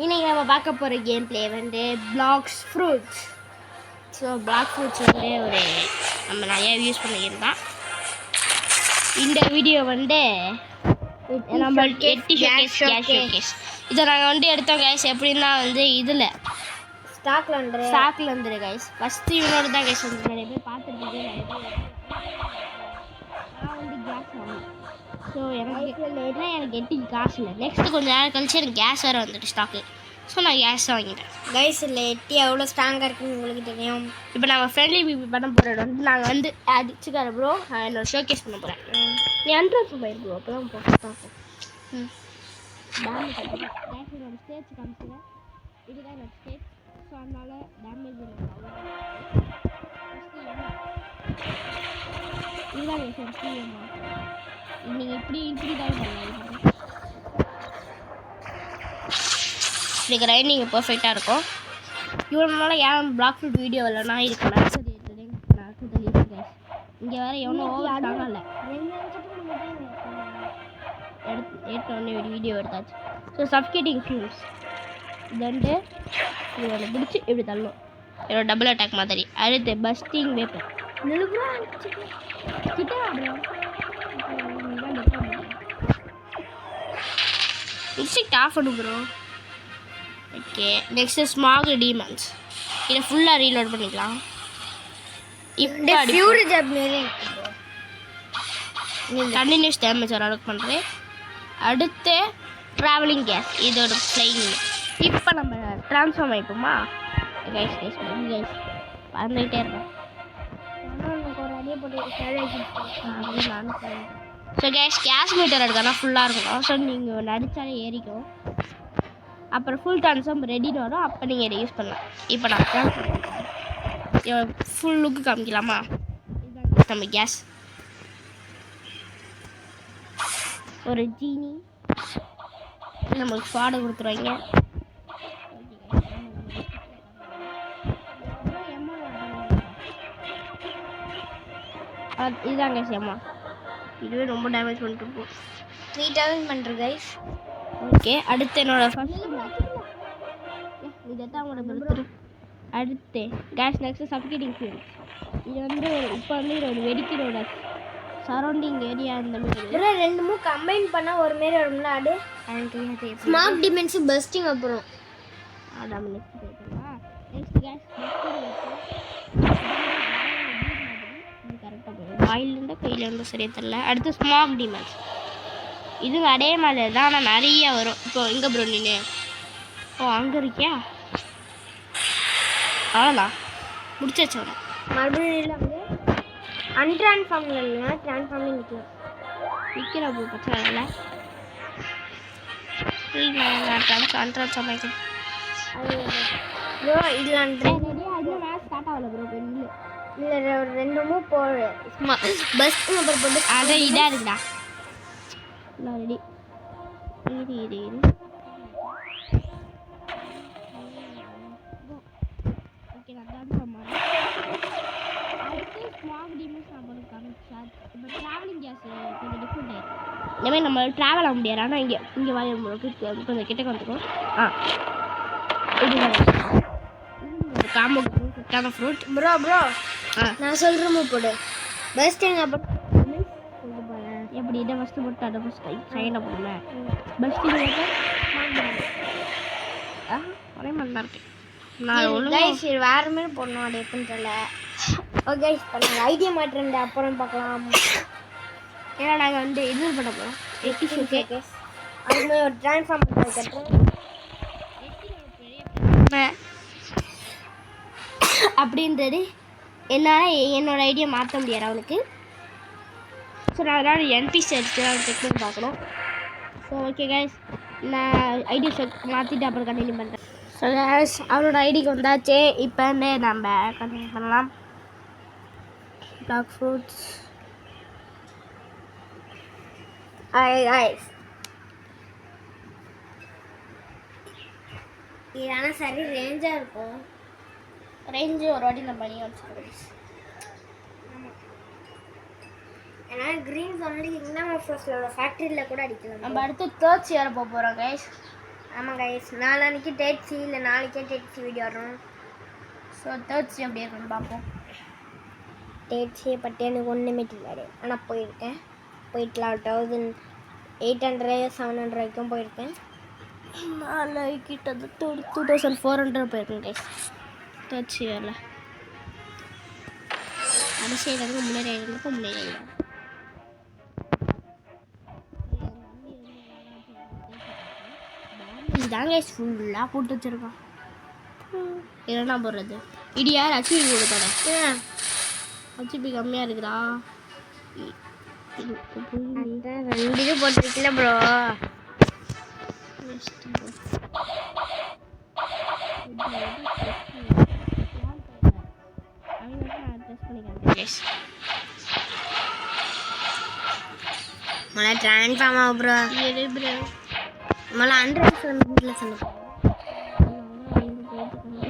இன்னைக்கு நம்ம பார்க்க போகிற கேம் பிளே வந்து Blox Fruits. So Blox Fruits வந்து ஒரு நம்ம நிறையா யூஸ் பண்ண கேம் தான். இந்த வீடியோ வந்து நம்ம 8 ஷோகேஸ் இதை நாங்கள் வந்து எடுத்தோம் கைஸ். எப்படின்னா வந்து இதில் ஸ்டாக்கில் வந்துடு கைஸ். ஃபஸ்ட்டு இவனோட தான் கைஸ் வந்து நிறைய பேர் பார்த்துருக்கீங்க. நான் வந்து கேஸ் வாங்கினேன். ஸோ எனக்கு எட்டிக்கு காசு இல்லை. நெக்ஸ்ட்டு கொஞ்சம் நேரம் கழிச்சு எனக்கு கேஸ் வேறு வந்துட்டு ஸ்டாக்கு. ஸோ நான் கேஸ் வாங்கிட்டேன் கைஸ். இல்லை எட்டி எவ்வளோ ஸ்ட்ராங்காக இருக்குன்னு உங்களுக்கு தெரியும். இப்போ நாங்கள் ஃப்ரெண்ட்லி பிபி பண்ண போகிறது வந்து நாங்கள் வந்து அடிச்சுக்கார ப்ரோ என்னோட ஷோகேஸ் பண்ண போகிறேன். நீ அண்ட்ராய்ட் மொபைல் ப்ரோ அப்போ தான் பார்ப்போம். டேமேஜ் கேஸ் என்னோட ஸ்டேஜ் காமிச்சுங்க. இதுதான் என்னோட ஸ்டேஜ். ஸோ அதனால் டேமேஜ் இதுதான் நீங்கள் இப்படி தான் பண்ணலாம். இப்படி ரைனிங் பர்ஃபெக்டாக இருக்கும். இவ்வளோ ஏன் பிளாக் ஃப்ரூட் வீடியோ இல்லைனா இதுக்கு நர்சரி இங்கே வேறு எவ்வளோ ஓவர் எடுத்தோடனே வீடியோ எடுத்தாச்சு. ஸோ சஃப்கேட்டிங் ஃபியூல்ஸ் இதுண்டு இதில் பிடிச்சி இப்படி தள்ளணும். என்னோட டபுள் அட்டாக் மாதிரி. அடுத்து பஸ்டிங் வேப்பர் இன்ஸ்டிக்ட் ஆஃப் பண்ணு bro. Okay next smack demons. இதை ஃபுல்லாக ரீலோட் பண்ணிக்கலாம். இப்போ கண்டினியூஸ் டேமேஜ் வர அளவுக்கு பண்ணுறேன். அடுத்து ட்ராவலிங் கேஸ் இதோட ஃப்ளைங். இப்போ நம்ம ட்ரான்ஸ்ஃபார்ம் ஆகிப்போமா கைஸ் வந்துகிட்டே இருக்கோம். ஸோ கேஸ் மீட்டர் எடுக்கனா ஃபுல்லாக இருக்கணும். ஸோ நீங்கள் நடித்தாலே ஏறிக்கும். அப்புறம் ஃபுல் ட்ரான்ஸ்ஃபார்ம் ரெடின்னு வரும். அப்போ நீங்கள் இதை யூஸ் பண்ணலாம். இப்போ நான் ட்ரான்ஸ்ஃபார்ம் ஃபுல் லுக்கு காமிக்கலாமா? இதுதான் நம்ம கேஸ். ஒரு ஜீனி நம்மளுக்கு ஸ்வாடை கொடுத்துருவாங்க. இதுதான் கைஸ் அம்மா. இதுவே ரொம்ப டேமேஜ் பண்ணிட்டு போ. 3000 பண்ணுறேன் கைஸ். ஓகே அடுத்து என்னோட ஃபர்ஸ்ட் இதைத்தான் அவங்களோட பர்த்டே. அடுத்து கேஸ் நெக்ஸ்ட்டு சஃபிகேட்டிங் ஃபியூல். இது வந்து இப்போ வந்து ஒரு வெடிக்கிறோட சரௌண்டிங் ஏரியா இந்த மாதிரி ரெண்டுமும் கம்பைன் பண்ணால் ஒரு மாரி வரும்ல. அது எனக்கு ஸ்மார்ட் டிமென்ஸு பஸ்டிங் அப்புறம் அதான் நெக்ஸ்ட் போய்க்கலாம். நெக்ஸ்ட் கேஸ் கரெக்டாக போயிடும். வாயிலிருந்து கையிலேருந்து சரியாக தெரியல. அடுத்து ஸ்மாக் டிமென்ஸ். இது அதே மாதிரி தான் ஆனால் நிறைய வரும். இப்போ எங்கே ப்ரோ நீ? ஓ அங்கே இருக்கியா? அவ்வளோதான் முடிச்சாச்சு. வரும் மறுபடியும் வந்து அன்ட்ரான்ஸ்ஃபார்மில் இல்லைன்னா ட்ரான்ஸ்ஃபார்மிங் நிற்கிற ப்ரோ பிரச்சனை இல்லை. அன்ட்ரான்ஸ்ஃபார்ம் ஆகிக்கிறேன் ப்ரோ. இதில் அது மேட்ச் ஸ்டார்ட் ஆகலை ப்ரோ. இல்லை ஒரு ரெண்டுமும் போடு பஸ் நம்பர் போட்டு அதை இதாக இருக்குடா. நான் ரெடி. இது ஓகே நான் ட்ரான்ஸ்ஃபார்ம் ஆகிறேன். அடுத்து ஸ்மாக் டீமன்ஸ் நம்மளுக்கு காமிச்சா. இப்போ ட்ராவலிங் கேஸ் கொஞ்சம் டிஃப்ரெண்ட் ஆகிடும். இனிமேல் நம்ம ட்ராவல் ஆக முடியாது. ஆனால் இங்கே கொஞ்சம் கிட்ட வந்துடும். இதுதான் காம்போ ஃப்ரூட்டான ஃப்ரூட் ப்ரோ. நான் சொல்கிறேன் போடு பெஸ்ட்டுங்க. அப்போ எப்படி இதை ஃபஸ்ட்டு போட்டு அதை ஃபஸ்ட்டு சைடில் போடுங்க. பெஸ்ட்டு ஒரே மாதிரி தான் இருக்கு. நான் ஒழுங்கு வேறு மாதிரி போடணும். அது எப்படின்னு தெரியல. ஓகே இப்போ நாங்கள் ஐடியா மாட்டுறேன். அப்புறம் பார்க்கலாம். ஏன்னா நாங்கள் வந்து இது பண்ண போகிறோம். எட்டி ஷோகேஸ் அதுமாதிரி ஒரு ட்ரான்ஸ்ஃபார்ம் கட்டுறோம் அப்படின்றது என்னால் என்னோட ஐடியா மாற்ற முடியாது அவனுக்கு. ஸோ நான் அதனால் என்பிசி எடுத்து செக் பண்ணி பார்க்கணும். ஸோ ஓகே கைஸ் நான் ஐடி செக் மாற்றிட்டு அப்புறம் கண்டினியூ பண்ணுறேன். ஸோ கைஸ் அவனோட ஐடிக்கு வந்தாச்சு. இப்போ வந்து நம்ம கண்டினியூ பண்ணலாம். பிளாக் ஃப்ரூட்ஸ் இது ஆனால் சரி ரேஞ்சாக இருக்கும். ரேஞ்சு ஒரு வாட்டி நம்ம பண்ணி வச்சுருக்கோம். ஏன்னா க்ரீன் சொன்னி இன்னும் ஃபர்ஸ்ட்லோட ஃபேக்ட்ரியில் கூட அடிக்கலாம். நம்ம அடுத்து தேர்ட் இயர் போக போகிறோம் கைஸ். ஆமாம் கைஸ், நாளைக்கு டேட் சி இல்லை நாளைக்கே டேட் சி வீடியோ வரும். ஸோ தேர்ட் சி அப்படியே இருக்குன்னு பார்ப்போம். டேட் சி பற்றி எனக்கு ஒன்றுமே தெரியாது. ஆனால் போயிருக்கேன். போயிட்டு 1800 700 வரைக்கும் போயிருக்கேன். கிட்ட 2400 போயிருக்கேன் கைஸ் தேர்ட் சி வரல. அரிசியிலேருந்து முன்னேறி இதுதாங்க ஃபுல்லாக போட்டு வச்சுருக்கான். என்னென்ன போடுறது இடியா ஹெச்பி கொடுத்தாரு. ஹெச்பி கம்மியாக இருக்குதா? 2 இது போட்டுருக்கல ப்ரோ. मला ट्रान्सफॉर्म आव ब्रो. ये ब्रो मला 100% சொன்னேன்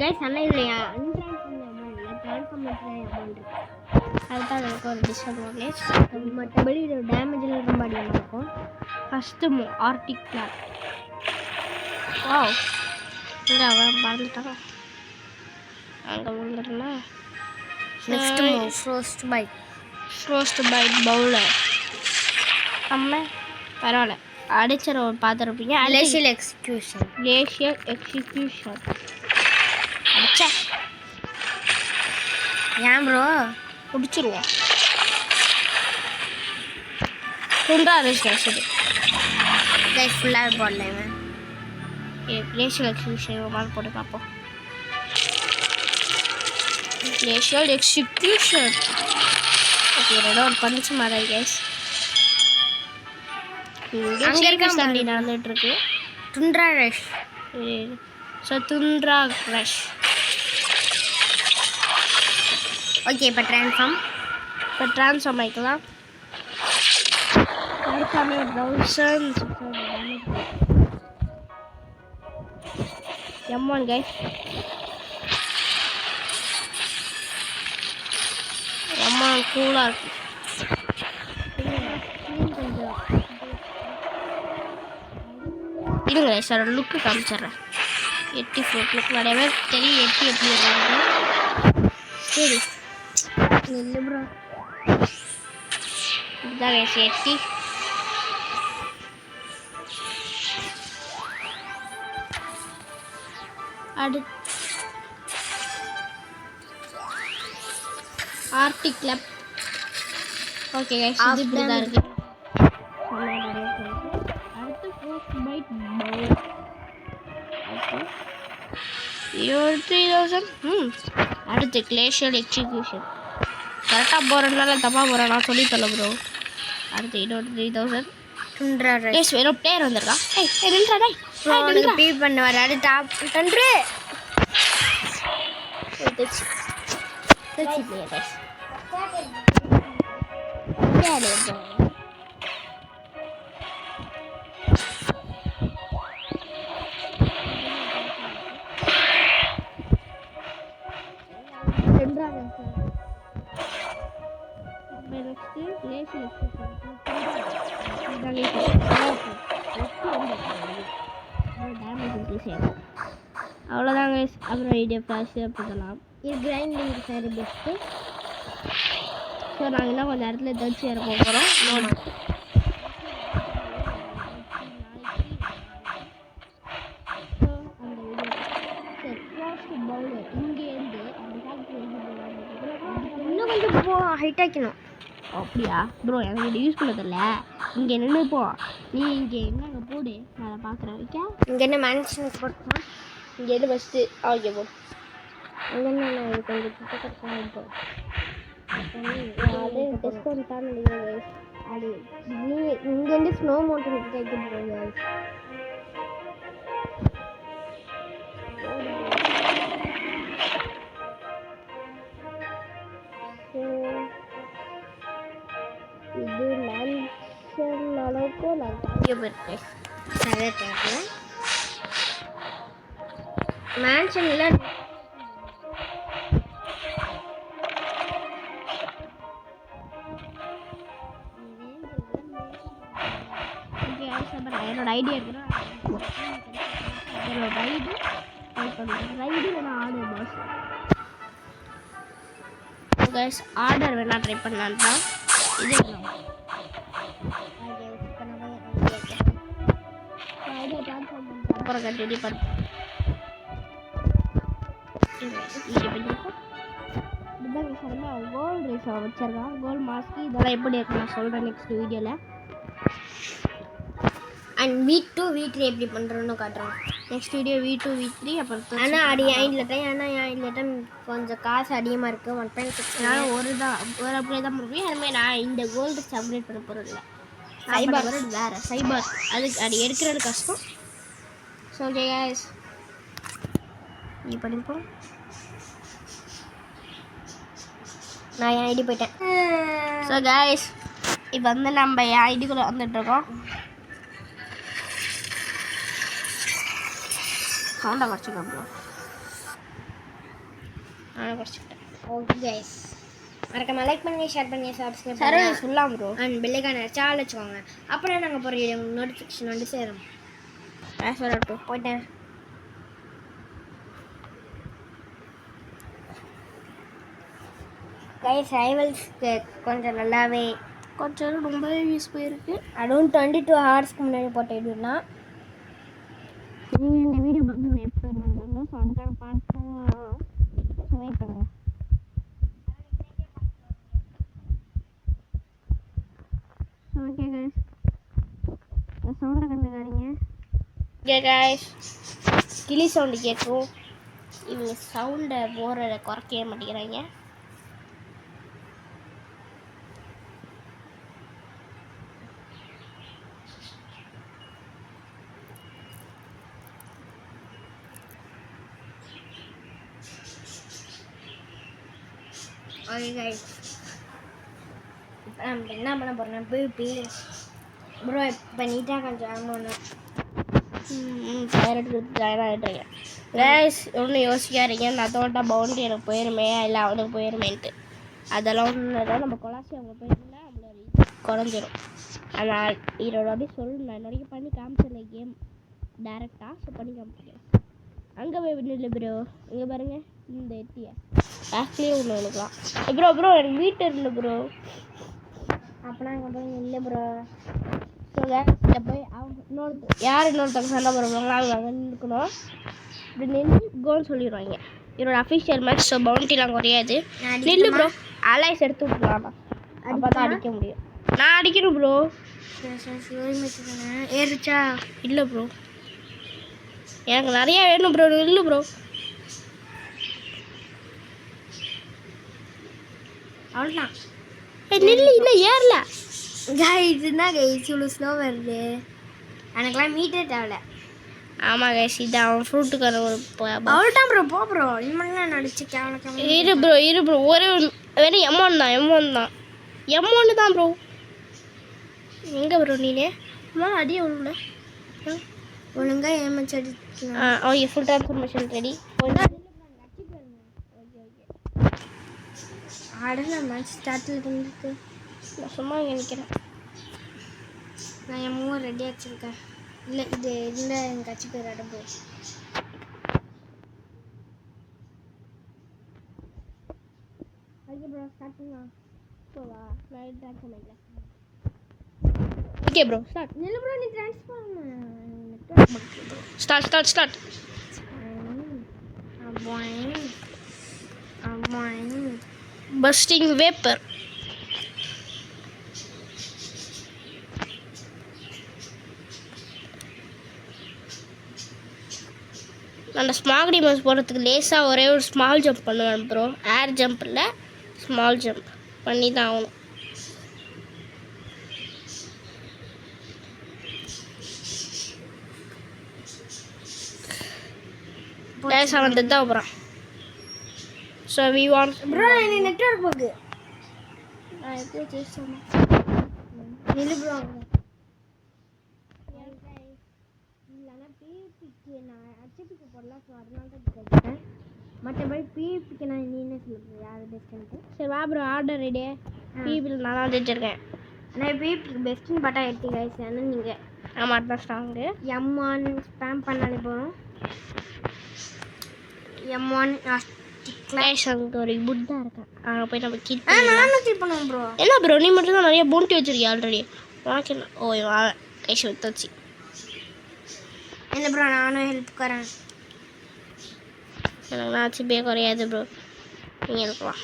गाइस. அண்ணா இல்லையா ட்ரான்ஸ்ஃபார்மேஷன் அமௌண்ட் அதுதான் எனக்கு ஒரு டிஸ்அட்வான்டேஜ். மற்றபடி இது டேமேஜில் ரொம்ப அதிகமாக இருக்கும். First Arctic clock. வாவ், இல்லை அவன் பறந்துட்டான். அங்கே விழுந்துட்டுனா நெக்ஸ்ட் ஃப்ரோஸ்ட் பைட் பவுலர். நம்ம பரவாயில்ல அடிச்சிட பார்த்துருப்பீங்க. கிளேஷியல் எக்ஸிக்யூஷன் அடிச்சா ஏன் ப்ரோ பிடிச்சிருங்க. துண்டா ரேஸ் கிடைச்சது கைஸ். ஃபுல்லாக போடலைங்க. கிளேஷியல் எக்ஸிக்யூஷன் மாதிரி போட்டு பார்ப்போம். கிளேஷியல் எக்ஸிக்யூஷன் ஓகே, ரெண்டோ ஒரு பண்ணிச்சு மாதிரி கைஸ். அங்கே இருக்க தண்ணி நடந்துட்டு இருக்கு. Tundra rush. So tundra rush. Okay, இப்போ ட்ரான்ஸ்ஃபார்ம் ஆகிக்கலாம். அடுத்தாமே தௌசண்ட் M1 கைஸ். M1 கூலாக இருக்கு. இருங்க சார் லுக்கு காமிச்சிட்றேன். 80 ஃபுட் லுக் நிறையவே தெரியும். 80 எப்படி இருக்குது. சரி இல்லை ப்ரோ, இதுதான் கைஸ் 80. அடுத்து ஆர்டிக் கிளப். ஓகே கைஸ், இது இப்படி தான் இருக்குது. அடுத்து ஃபோர்ஸ் பைட் பவுல். ஓகே 3000. அடுத்து கிளேஷியல் எக்ஸிக்யூஷன். கரெக்டாக போகிறதுனால தப்பாக போகிறேன் நான் சொல்லி தரல ப்ரோ. அடுத்து 3000. துண்ட்ரா ரஷ். வெறும் பிளேயர் வந்திருக்கா. நின்றா டே ப்ரோ, உனக்கு பீ பண்ண வராது. டாப் 100 தச்சு பிளேயர் கைஸ். அவ்வளோதாங்க. அப்புறம் ஐடியா ஃப்ளாஷ் அப்படிலாம் இது கிரைண்டிங் சரி பெஸ்ட்டு. ஸோ நாங்கள் இன்னும் கொஞ்சம் இடத்துல தச்சு ஏற போகிறோம். இங்கேருந்து இன்னும் கொஞ்சம் ஹைட் ஆக்கணும். அப்படியா ப்ரோ, எனக்கு இது யூஸ் பண்ணதில்ல. இங்கே நின்றுப்போ நீ இங்கே என்னங்க போடு, நான் அதை பார்க்குறேன். ஓகே, இங்கே என்ன மேன்ஷனுக்கு போட்டோம். இங்கே எது ஃபஸ்ட்டு ஓகே போடு. அங்கே என்ன இது கொஞ்சம் கிட்ட அது டிஸ்கவுண்ட் தான் அது இங்கேருந்து ஸ்னோ மவுண்டன் கேட்க போகிறோம். இது மேன்ஷன் அளவுக்கு நான் தாங்க போயிருக்கேன். நிறைய தேவை மேன்ஷனில். என்னோட ஐடியா இருக்குன்னா ஒரு ரைடு ட்ரை பண்ணுறேன். ரைடு வேணா ஆர்டர் பாஸ். கைஸ் ஆர்டர் வேணா ட்ரை பண்ணலான்னு தான் இது வேணும். அப்புறம் கண்டினியூ பண்ணுறேன். இதுதான் சொன்னா கோல்டு ரேஸ் வச்சிருக்கான். கோல்டு மாஸ்க் இதெல்லாம் எப்படி இருக்கு நான் சொல்கிறேன் நெக்ஸ்ட் வீடியோவில். அண்ட் V2 V3 எப்படி பண்ணுறோன்னு காட்டுறோம் நெக்ஸ்ட் வீடியோ V2 V3 அப்புறம். ஆனால் என் டைம் கொஞ்சம் காசு அதிகமாக இருக்குது 1.6. நான் ஒரு அப்கிரேட் தான் பண்ணுவேன். அதுமாதிரி நான் இந்த கோல்டு அப்கிரேட் பண்ண போகிறது இல்லை. சைபர் வேறு சைபர் அதுக்கு அது எடுக்கிறது கஷ்டம். ஸோ ஓகே கைஸ் படிப்போம். நான் என் ஐடி போயிட்டேன். ஸோ கைஸ் இப்போ வந்து நம்ம என் ஐடிக்குள்ளே வந்துட்டுருக்கோம். சவுண்டை குறைச்சிக்கோம் ப்ரோ. நான் குறைச்சிக்கிட்டேன். ஓகே கைஸ் மறக்காம லைக் பண்ணுங்க, ஷேர் பண்ணுங்க, சப்ஸ்கிரைப் சரி பண்ணுங்க. சொல்லலாம் ப்ரோ. அண்ட் பெல்லைக்கான சால் வச்சுக்கோங்க. அப்புறம் நாங்கள் போகிற நோட்டிஃபிகேஷன் வந்து சேரும். சொல்லட்டும் போயிட்டேன். கைஸ் ரைவல்ஸ்க்கு கொஞ்சம் நல்லாவே கொஞ்சம் ரொம்பவே யூஸ் போயிருக்கு. அதுவும் 22 ஹவர்ஸ்க்கு முன்னாடி போட்ட வீடியோனா நீங்கள் இந்த வீடியோ பார்க்கணும் எப்போ இருந்தாலும் ஸோ அதுக்கான பார்த்து வெயிட் பண்ணுங்க. ஓகே கைஸ் சவுண்டை கண்டுக்காதீங்க. ஓகே கைஸ் கிளி சவுண்டு கேட்கும். இவங்க சவுண்டை போகிறத குறைக்கவே மாட்டேங்கிறாங்க. ஓகே கைஸ் இப்போ நம்ம என்ன பண்ண போகிறோம்னா பிபி ப்ரோ இப்போ நீட்டாக கொஞ்சம் ஆகணும். டைரக்ட் ஜாயின் ஆகிட்டேன். கைஸ் ஒன்றும் யோசிக்காதீங்க. நான் தோட்டா பவுண்டரி எனக்கு போயிருமே இல்லை அவனுக்கு போயிருமேன்ட்டு. அதெல்லாம் ஒன்றும் இல்லை. நம்ம கொலாசி அவங்க போயிருந்தா நம்மளோட இது குறைஞ்சிரும். ஆனால் இதோட அப்படி சொல்லணும். நான் என்னோட பண்ணி காமிச்சிடல கேம் டேரெக்டாக. ஸோ பண்ணி காமிச்சிட்டேன். அங்கே போய் நில்லு ப்ரோ. இங்கே பாருங்கள் இந்த எட்டியை பேக்லேயே ஒன்று ஒன்றுக்கலாம். ப்ரோ எனக்கு வீட்டு இல்லை ப்ரோ. அப்போனா அங்கே போய் இல்லை ப்ரோ. ஸோ கேஸில் போய் அவங்க இன்னொருத்தங்க சண்டை போடுவாங்களா அவங்க அங்கே நிற்கணும். இப்படி நின்று கோன்னு சொல்லிடுவாங்க. என்னோட அஃபிஷியல் மேட்ச். ஸோ பவுண்டரிலாம் குறையாது. நில்லு ப்ரோ. அலைஸ் எடுத்து விட்டுருவாங்க. அப்போ தான் அடிக்க முடியும். நான் அடிக்கணும் ப்ரோ. ஏறிச்சா இல்லை ப்ரோ எனக்கு நிறையா வேணும் ப்ரோ. இல்லை ப்ரோ அவ்வளோதான். நில்லு இன்னும் ஏறல. கைஸ் என்ன கைஸ் இவ்வளோ ஸ்லோ வருது. எனக்குலாம் மீட்டே தேவை. ஆமாம் கைஸ் இது அவன் ஃப்ரூட்டுக்கார ஒரு அவ்வளோதான் ப்ரோ. போ ப்ரோ இனிமேலாம் நடிச்சு கேவலம். இரு ப்ரோ ஒரே வெறும் M1 தான் ப்ரோ. எங்கே ப்ரோ நீனே அடியே ஒழுங்குல ஒழுங்காக ஏமாச்சடி. Okay full transformation ready. ஆடல மேட்ச் ஸ்டார்ட்டில் இருந்துருக்கு. நான் சும்மா இங்கே நிற்கிறேன். நான் என் மூவ் ரெடியாக வச்சுருக்கேன். இல்லை இது இல்லை எங்கள் கட்சி பேர் அடம்பு. ஓகே ப்ரோ ஸ்டார்ட் பண்ணலாம். போவா நான் ட்ரான்ஸ்ஃபர்மேஷன். Okay bro start. இல்லை ப்ரோ நீ ட்ரான்ஸ்ஃபார்ம் ஸ்டார்ட். Busting vapour. நான் ஸ்மாக் டிமோஸ் போடுறதுக்கு லேசாக ஒரே ஒரு ஸ்மால் ஜம்ப் பண்ணுவேன் ப்ரோ. ஏர் ஜம்ப் இல்லை ஸ்மால் ஜம்ப் பண்ணி தான் ஆகணும். லேசாக வந்து தான் அப்புறம். ஸோ வி வாண்ட் ப்ரோ எனக்கு நெட்வொர்க் போகுது. நான் எப்போ ஜெயிச்சேன் நில்லு ப்ரோ. இல்லைன்னா பிபிக்கு நான் ஹெச்பிக்கு போடலாம். ஸோ அதனால தான் கேட்டேன். மற்றபடி பிபிக்கு நான் நீ என்ன சொல்லுங்கள் யார் பெஸ்ட்டுன்ட்டு. சரி வா ப்ரோ ஆர்டர் ரெடி. பிபியில் நான் தான் ஜெயிச்சிருக்கேன். நான் பிபிக்கு பெஸ்ட்டுன்னு பார்த்தா எடுத்து கைஸ். ஆனால் நீங்கள் ஆமாம் அதுதான் ஸ்ட்ராங்கு. M1 ஸ்பேம் பண்ணாலே போகிறோம். M1 கைஸ் அங்கே ஒரு புட் தான் இருக்கேன். அங்கே போய் நம்ம கில் நானும் கில் பண்ணுவோம் ப்ரோ. என்ன ப்ரோ நீ மட்டும் தான் நிறைய பவுண்டி வச்சிருக்கிய ஆல்ரெடி. உனக்கு என்ன? ஓ கைஸ் வித்தாச்சு. என்ன ப்ரோ நானும் ஹெல்ப் கரேன். எனக்கு நான் பே குறையாது ப்ரோ. நீங்கள் இருக்கலாம்.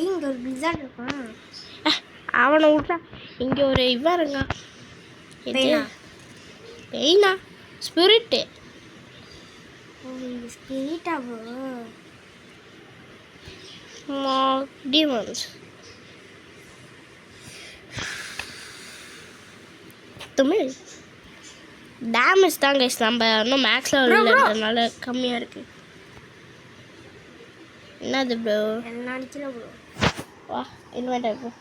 இங்கே ஒரு பிஸாட் இருக்கான். அவனை விட்டா இங்கே ஒரு இவன் இருங்க. பெயினா ஸ்பிரிட்டு. ஸ்பிரிட்டா ப்ரோ? டீமன்ஸ் தமிழ் டேமேஜ் தான் கைஸ். நம்ம இன்னும் மேக்ஸ் லெவலில் கம்மியாக இருக்குது. என்னது ப்ரோ? என்ன அடிக்கல ப்ரோ. வா இன்வெர்டர் ப்ரோ.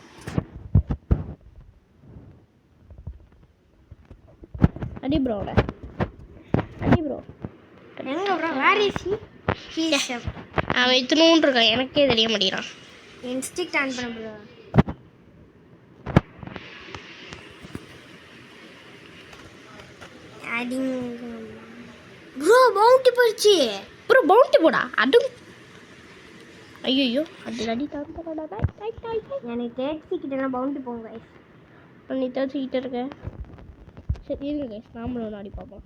அடி ப்ரோ அடி ப்ரோ. எங்க ப்ரோ? Where is he? அவன் இத்தனூன்னு இருக்கான், எனக்கே தெரிய மாட்டேங்கிறான். இன்ஸ்டிக்ட் ஆன் பண்ண ப்ரோ. ஆடிங் ப்ரோ பவுண்டி போயிடுச்சு ப்ரோ. பவுண்டி போடா அடும். ஐயோ அது அடி தாண்டா. எனக்கு தேர்ச்சிக்கிட்டலாம் பவுண்டி போங்க கைஸ். நீ தேர்ச்சிக்கிட்ட இருக்க. சரி இருங்க கைஸ், நாமளும் ஒன்று அடி பார்ப்போம்.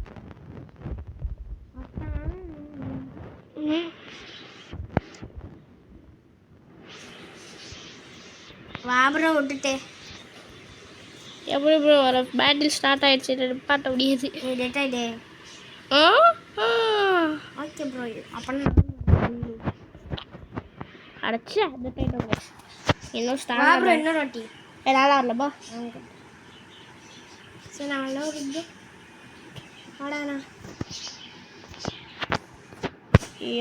வா ப்ரோ விட்டுட்டே. எப்படி ப்ரோ வர பேட்டில் ஸ்டார்ட் ஆகிடுச்சு, நிப்பாட்ட முடியாது. Data day. Okay bro. அப்போ அடைச்சி அந்த டைம் இன்னும் வா ஸ்டார்ட் ப்ரோ இன்னொரு வாட்டி. நல்லா வரலப்பா. சரி நான் நல்லா இருந்து வாடாண்ணா.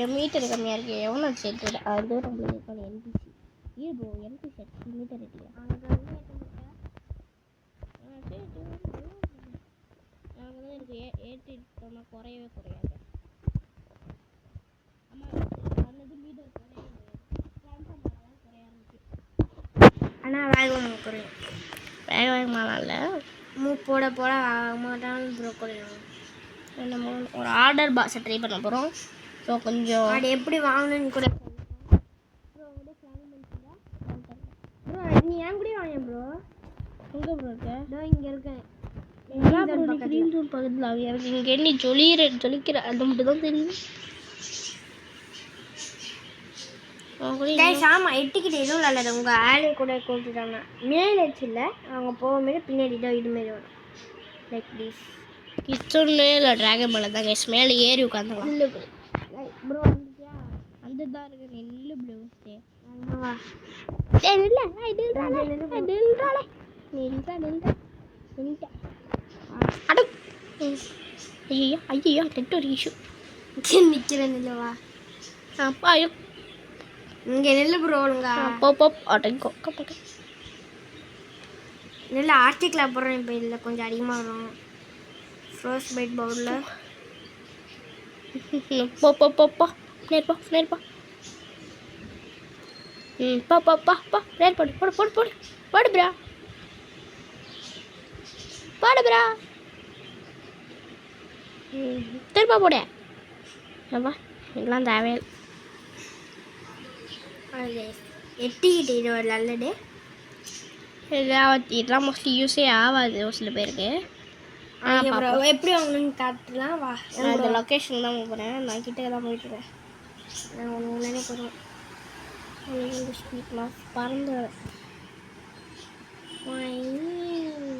என் மீட்டர் கம்மியாக இருக்குது. எவ்வளோ சேர்த்து அது நம்மளுக்கு NPC ஏ ப்ரோ. NPC மீட்டர் இருக்குல்ல எனக்கு ஏற்றிட்டோம்னா குறையவே குறையாது. ஆனால் வேகமாக குறையும். வேகமாக இல்லை போட போட மாட்டாலும் ப்ரோ குறையும். நம்ம ஒரு ஆர்டர் பாக்ஸை ட்ரை பண்ண போகிறோம். ஸோ கொஞ்சம் அது எப்படி வாங்கணும்னு கூட ப்ரோ நீ ஏன் கூட வாங்க ப்ரோ. எங்கே ப்ரோ இருக்க? இதோ இங்கே இருக்கேன். க்ரீன் ஜோன் பக்கத்தில் எனக்கு இங்கே நீ சொல்லிக்கிற அது மட்டும் தான் தெரியும். ஆமாம் எட்டுக்கிட்ட எதுவும் விளாடாது. உங்கள் ஆளு கூட கூப்பிட்டுட்டாங்க. மேல் வச்சு இல்லை அவங்க போகும்போது பின்னாடி தான் இதுமாரி வரும். லைக் திஸ் கிச்சன்லே இல்லை ட்ராகன் பால் தான் கைஸ். மேலே ஏறி உட்காந்துக்கலாம். இல்லை ப்ரோ வந்துட்டியா? அந்த தான் இருக்கு நெல்லு ப்ளூ. வா ஐயோ ஐயோ நெட் ஒரு இஷ்யூ. நிற்கிறேன் இல்லைவா? அப்பா ஐயோ இங்கே நெல் ப்ரோ ஒழுங்கா போப் ஆட்டோ நெல் ஆர்டிக்கில் போடுறேன். இப்போ இதில் கொஞ்சம் அதிகமாக வரும். ஃப்ரோஸ் பைட் பவுலில் போ நேர்ப்பா. பா நேர் போடு ப்ரா திருப்பா போட. அப்பா இதெல்லாம் தேவையில்லை. எட்டிக்கிட்டு இது ஒரு நல்லது. இதெல்லாம் மோஸ்ட்லி யூஸே ஆகாது ஒரு சில பேருக்கு. எப்படி வாங்கணும்னு காட்டுலாம். வா இந்த லொக்கேஷன் தான் போகிறேன். நான் கிட்டே தான் போயிட்டுருக்கேன். நான் ஒன்று முன்னாடியே போடுவேன். ஸ்பீட்லாம் பறந்து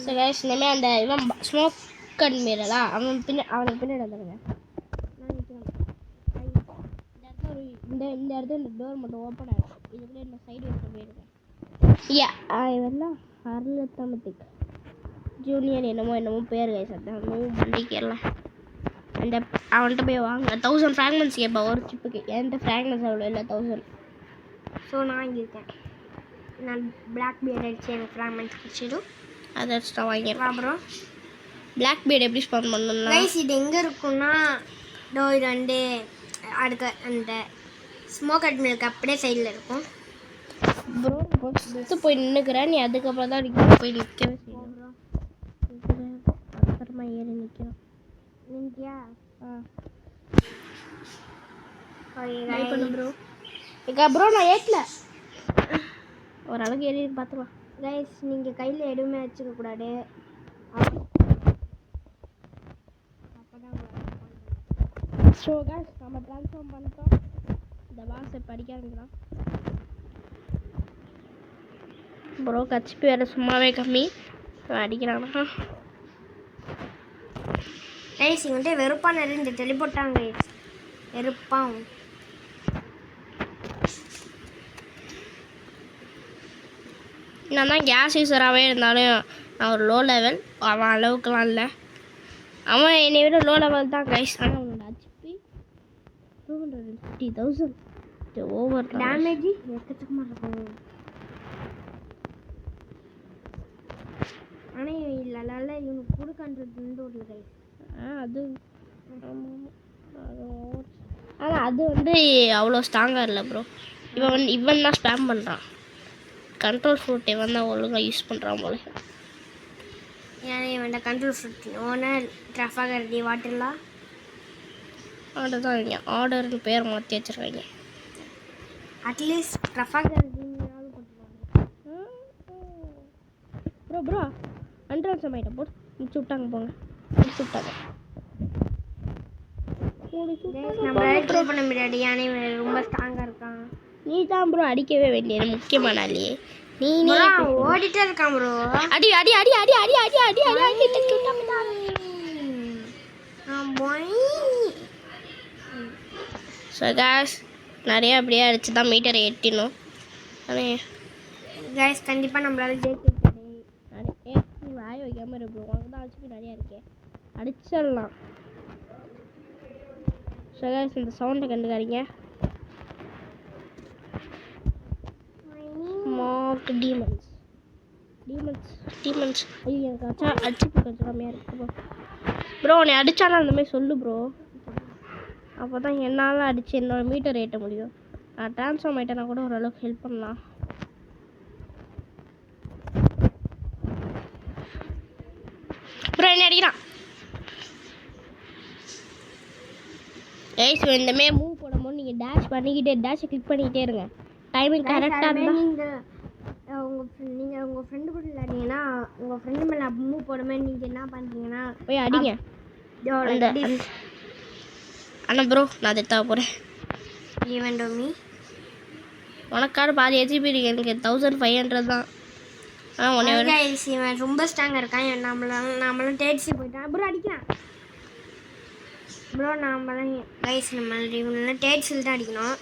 சரி கைஸ். இனிமேல் அந்த இவன் ஸ்மோக் கன் மீறலாம் அவனுக்கு பின்னாடி வந்துடுங்க. இந்த இடத்துல இந்த டோர் மட்டும் ஓப்பன் ஆகிடும். இதுக்குள்ளே இந்த சைடு வச்சு போயிருக்கேன். இவெல்லாம் அர்லத்தமெட்டிக் ஜூனியர் என்னமோ பேர் கைஸ். அதான் வண்டிக்கலாம். அந்த அவன்கிட்ட போய் வாங்க 1000 ஃப்ராக்மெண்ட்ஸ் கேட்பேன் ஒரு சிப்புக்கு. என்கிட்ட ஃப்ராக்மெண்ட்ஸ் அவ்வளோ இல்லை 1000. ஸோ நான் இங்கே இருக்கேன். நான் பிளாக் பியர்ட் அடிச்சு எனக்கு ஃப்ராக்மெண்ட்ஸ் கிடச்சிடும். அதை வச்சு நான் வாங்கிடுறேன். அப்புறம் பிளாக் பியர்ட் எப்படி ஸ்பான் பண்ணணும்னா ரைஸ் இது எங்கே இருக்குன்னா இது வந்து அடுக்க அந்த ஸ்மோக் அட்மிலுக்கு அப்படியே சைடில் இருக்கும். ப்ரோ ஃபஸ்ட்டு போய் நின்றுக்கிறேன். நீ அதுக்கப்புறம் தான் போய் நிற்கவே செய்யணும். ஏறி நிற்கிறோம். நின்றியா? ட்ரை பண்ணு ப்ரோ. ப்ரோ நான் ஏற்றல, ஓரளவுக்கு ஏறி பார்த்துக்கலாம். கைஸ் நீங்கள் கையில் எதுவுமே வச்சுக்க கூடாது. ஸோ கைஸ் நம்ம ட்ரான்ஸ்ஃபார்ம் பண்ணிட்டோம். இந்த பாக்ஸை படிக்க ஆரம்பிக்கலாம். ப்ரோ கச்சிப்பி வேறு சும்மாவே கம்மி அடிக்கிறானா. கைஸ் இவன்ட்டு வெறுப்பான இந்த டெலிபோட்டாங்க. வெறுப்பான். நான் தான் கேஸ் யூஸராகவே இருந்தாலும் நான் ஒரு லோ லெவல், அவன் அளவுக்குலாம் இல்லை. அவன் என்னை விட லோ லெவல் தான் கைஸ். ஆனால் அவனோட ஹெச்பி 250,000 ஓவர். டேமேஜ் எக்கச்சக்கமாக இருக்கும். ஆனால் இல்லை நல்ல இவனுக்கு கொடுக்கன்றது ஒரு கைஸ். அது ஆனால் அது வந்து அவ்வளோ ஸ்ட்ராங்காக இல்லை ப்ரோ. இவன் தான் ஸ்பேம் பண்ணுறான். கண்ட்ரோல் ஃப்ரூட் இவன் தான் ஒழுங்காக யூஸ் பண்ணுறான் போல. ஏன்னா இவன் கண்ட்ரோல் ஃப்ரூட் ஓனர் ட்ரஃபாகர்டி வாட்டர்லாம் ஆர்டர் தான் இங்கே ஆர்டர்னு பேர் மாற்றி வச்சுருக்காங்க. அட்லீஸ்ட் ட்ரஃபாகர்டினாலும் போட்டுருவாங்க. ப்ரோ அண்ட்ரான்ஸ் ஆகிட்ட போட்டு முடிச்சு விட்டாங்க. போங்க முடிச்சு விட்டாங்க. நம்ம பண்ண முடியாது. ஏன்னா இவன் ரொம்ப ஸ்ட்ராங்காக இருக்கான். நீ தான் ப்ரோ அடிக்கவே வேண்டியது முக்கியமான ஆளே. நீ ஓடிட்டே இருக்கான் ப்ரோ. அடி அடி அடி அடி அடி அடி அடி அடி அடி. ஸோ கேஸ் நிறைய அப்படியே அடிச்சு தான் மீட்டரை எட்டினோம். ஆனால் கேஸ் கண்டிப்பாக நம்மளால ஜெயிக்க நிறைய வாய வைக்காமல் இருப்போம். உனக்கு தான் அடிச்சு நிறையா இருக்கே, அடிச்சிடலாம். ஸோ கேஸ் இந்த சவுண்டை கண்டுக்காதீங்க. மார்க் டீமன்ஸ் ஐயோ எனக்கு அடிச்சு கொஞ்சம் கம்மியாக இருக்கு ப்ரோ. நீ அடித்தாலும் அந்தமாதிரி சொல்லு ப்ரோ. அப்போ தான் என்னால் அடித்து என்னோட மீட்டர் ஏற்ற முடியும். நான் ட்ரான்ஸ்ஃபார்ம் ஆகிட்டேன்னா கூட ஓரளவுக்கு ஹெல்ப் பண்ணலாம். ப்ரோ என்ன அடிக்கிறான். ஏய் இந்தமாரி மூவ் போடும்போது நீங்கள் டேஷ் பண்ணிக்கிட்டே டேஷை கிளிக் பண்ணிக்கிட்டே இருங்க. டைமிங் கரெக்டாக இருந்தால் நீங்கள் உங்கள் ஃப்ரெண்டு கூட விளையாடிங்கன்னா உங்கள் ஃப்ரெண்டு மேலே மூவ் போடுமே நீங்கள் என்ன பண்ணுறீங்கன்னா போய் அடிங்க. அண்ணா ப்ரோ நான் அதை எடுத்தா போகிறேன். ஈவன் டோமி உனக்கார பாதி ஹெச்பி இருக்கு, எனக்கு 1500 தான். இவன் ரொம்ப ஸ்ட்ராங்காக இருக்கான். நம்மளும் டேட்ஸி போயிட்டான். ப்ரோ அடிக்கிறான் ப்ரோ. நம்மளாம் கைஸ் நம்ம டேட்ஸில் தான் அடிக்கணும்.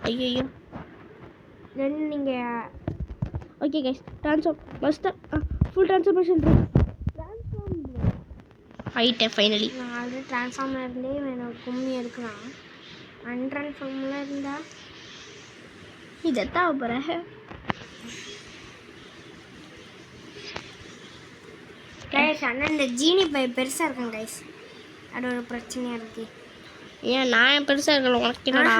ஐயோ தென் நீங்கள் ஓகே கைஸ் ட்ரான்ஸ்ஃபார்ம் மஸ்ட்டாக ஃபுல் ட்ரான்ஸ்ஃபார்மேஷன் ஆகிட்டேன் ஃபைனலி. நான் ஆல்ரெடி ட்ரான்ஸ்ஃபார்மில் இருந்தே எனக்கு கும்மி எடுக்கலாம். அன்ட்ரான்ஸ்ஃபார்மில் இருந்தால் இதைத்தான் போகிறேன். கைஸ் ஆனால் இந்த ஜீனி பை பெருசாக இருக்கும் கைஸ். அது ஒரு பிரச்சனையாக இருக்குது. ஏன் நான் பெருசாக இருக்கல உனக்கு என்னடா?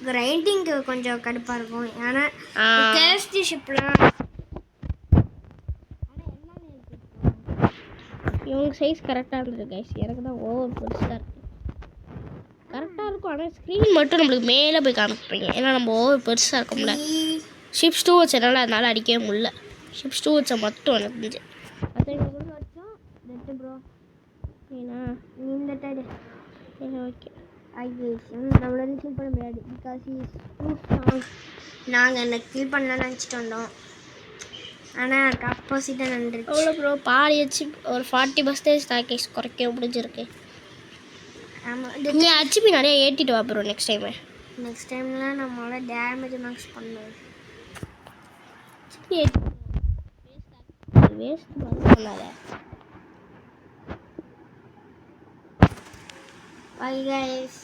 கிரைண்டிங்க்கு கொஞ்சம் கடுப்பாக இருக்கும். ஏன்னா கேஸ்டி ஷிப்லாம் இவங்க சைஸ் கரெக்டாக இருந்தது கைஸ். எனக்கு தான் ஓவர் பெருசாக இருக்குது. கரெக்டாக இருக்கும் ஆனால் ஸ்க்ரீன் மட்டும் நம்மளுக்கு மேலே போய் காமிப்பீங்க. ஏன்னா நம்ம ஓவர் பெருசாக இருக்கும்ல. ஷிப்ஸ் 2 வச்சனால அதனால் அடிக்கவே முடியல. ஷிப்ஸ் 2 வச்சா மட்டும் எனக்கு தெரிஞ்சு அது வச்சோம். ரெட்டு ப்ரோ ஏன்னா இந்த டைடு ஓகே நம்மளால கில் பண்ண முடியாது. Because is too strong. நாங்கள் என்ன கில் பண்ணலாம்னு நினச்சிட்டு வந்தோம். ஆனால் எனக்கு ஆப்போசிட்டாக நடந்துருச்சு. அவ்வளோ ப்ரோ பாடி வச்சு ஒரு 40% ஸ்டாக்கேஜ் குறைக்க முடிஞ்சிருக்கு. ஆமாம் நீ ஹெச்பி நிறைய ஏற்றிட்டு வா ப்ரோ நெக்ஸ்ட் டைம்லாம் நம்மளால டேமேஜ் மேக்ஸ் பண்ணணும். வேஸ்ட் பண்ணாத. பை கைஸ்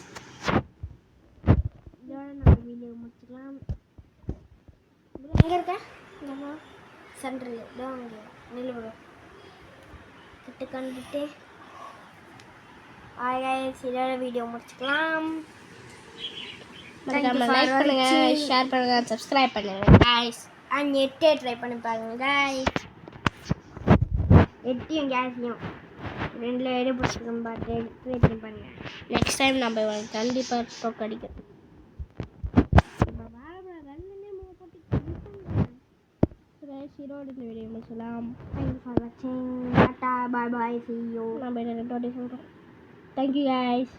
இதோட நம்ம வீடியோ முடிச்சுக்கலாம். எங்கே இருக்க நம்ம சென்டரில் இதோ அங்கே நிலவு கிட்ட கண்டுட்டு பை கைஸ் இதோட வீடியோ முடிச்சுக்கலாம். மறக்காம லைக் பண்ணுங்க, ஷேர் பண்ணுங்க, சப்ஸ்கிரைப் பண்ணுங்க கைஸ். நெட்டே ட்ரை பண்ணி பாருங்க கைஸ். எட்டியும் கேஸ்லையும் ரெண்டில் எடு பிடிச்சிருக்கோம் பார்த்து ட்ரை பண்ணுங்க. நெக்ஸ்ட் டைம் நம்ம இவனுக்கு கண்டிப்பாக தோக்கடிக்கும். ஈரோடு இந்த வீடியோ முடிச்சலாம். தேங்க்யூ ஃபார் வாட்சிங். Tata bye bye see you. நம்ம என்ன சொல்கிறோம். Thank you guys.